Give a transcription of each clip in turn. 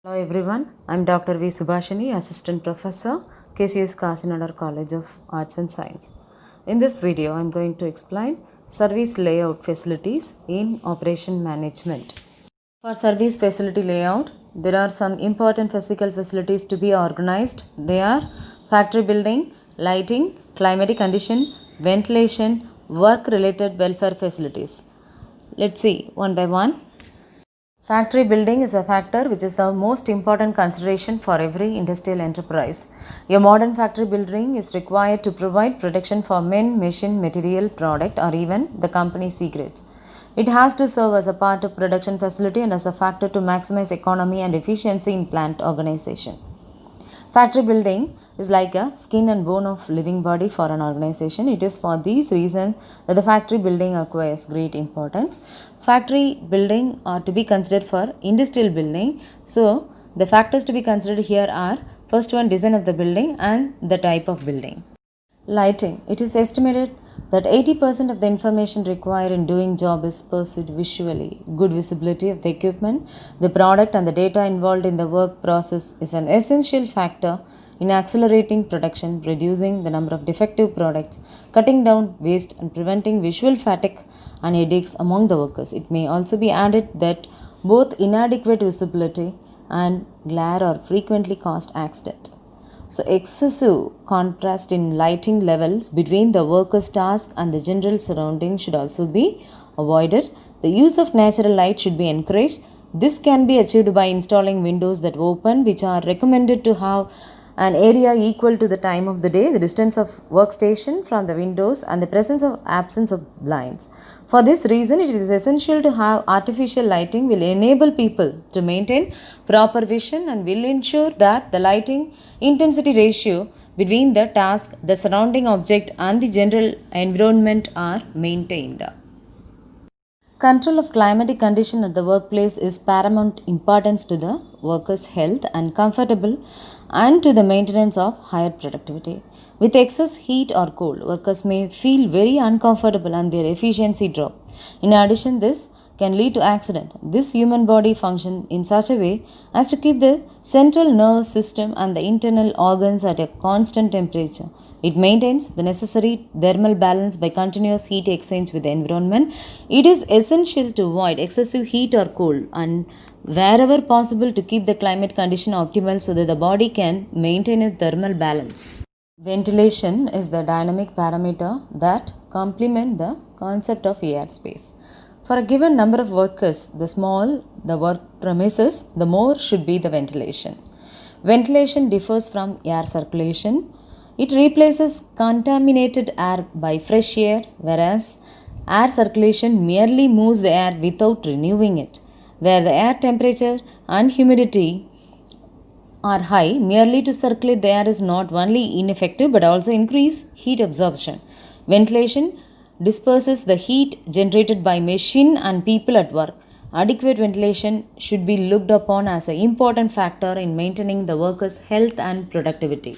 Hello everyone, I am Dr. V. Subhashini, Assistant Professor, KCS Kasinadar College of Arts and Science. In this video, I am going to explain service layout facilities in operation management. For service facility layout, there are some important physical facilities to be organized. They are factory building, lighting, climatic condition, ventilation, work-related welfare facilities. Let's see one by one. Factory building is a factor which is the most important consideration for every industrial enterprise. A modern factory building is required to provide protection for men, machine, material, product or even the company's secrets. It has to serve as a part of production facility and as a factor to maximize economy and efficiency in plant organization. Factory building is like a skin and bone of living body for an organization. It is for these reasons that the factory building acquires great importance. Factory building are to be considered for industrial building. So, the factors to be considered here are first one, design of the building and the type of building. Lighting. It is estimated that 80% of the information required in doing job is perceived visually. Good visibility of the equipment, the product and the data involved in the work process is an essential factor in accelerating production, reducing the number of defective products, cutting down waste and preventing visual fatigue and headaches among the workers. It may also be added that both inadequate visibility and glare are frequently cause accident. So, excessive contrast in lighting levels between the worker's task and the general surrounding should also be avoided. The use of natural light should be encouraged. This can be achieved by installing windows that open, which are recommended to have an area equal to the time of the day, the distance of workstation from the windows, and the presence or absence of blinds. For this reason, it is essential to have artificial lighting will enable people to maintain proper vision and will ensure that the lighting intensity ratio between the task, the surrounding object and the general environment are maintained. Control of climatic condition at the workplace is paramount importance to the workers' health and comfortable and to the maintenance of higher productivity. With excess heat or cold, workers may feel very uncomfortable and their efficiency drop. In addition, this can lead to accident. This human body function in such a way as to keep the central nervous system and the internal organs at a constant temperature. It maintains the necessary thermal balance by continuous heat exchange with the environment. It is essential to avoid excessive heat or cold and wherever possible to keep the climate condition optimal so that the body can maintain a thermal balance. Ventilation is the dynamic parameter that complement the concept of air space. For a given number of workers, the smaller the work premises, the more should be the ventilation. Ventilation differs from air circulation. It replaces contaminated air by fresh air, whereas air circulation merely moves the air without renewing it. Where the air temperature and humidity are high, merely to circulate the air is not only ineffective but also increase heat absorption. Ventilation disperses the heat generated by machine and people at work. Adequate ventilation should be looked upon as an important factor in maintaining the workers' health and productivity.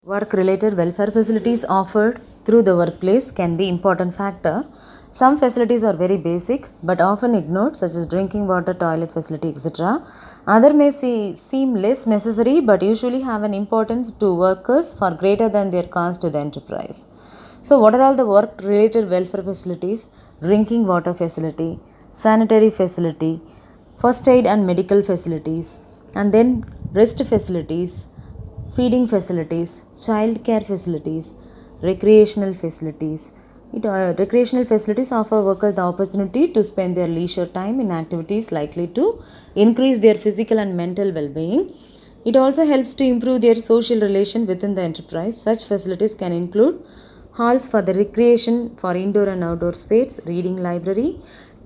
Work-related welfare facilities offered through the workplace can be important factor. Some facilities are very basic but often ignored, such as drinking water, toilet facility, etc. Other may seem less necessary but usually have an importance to workers for greater than their cost to the enterprise. So, what are all the work-related welfare facilities? Drinking water facility, sanitary facility, first aid and medical facilities, and then rest facilities, feeding facilities, child care facilities, recreational facilities. Recreational facilities offer workers the opportunity to spend their leisure time in activities likely to increase their physical and mental well-being. It also helps to improve their social relation within the enterprise. Such facilities can include halls for the recreation for indoor and outdoor space, reading library,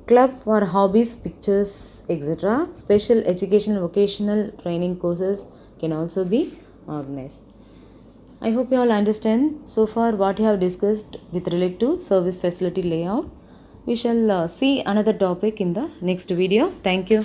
club for hobbies, pictures, etc. Special educational vocational training courses can also be organized. I hope you all understand so far what you have discussed with relate to service facility layout. We shall see another topic in the next video. Thank you.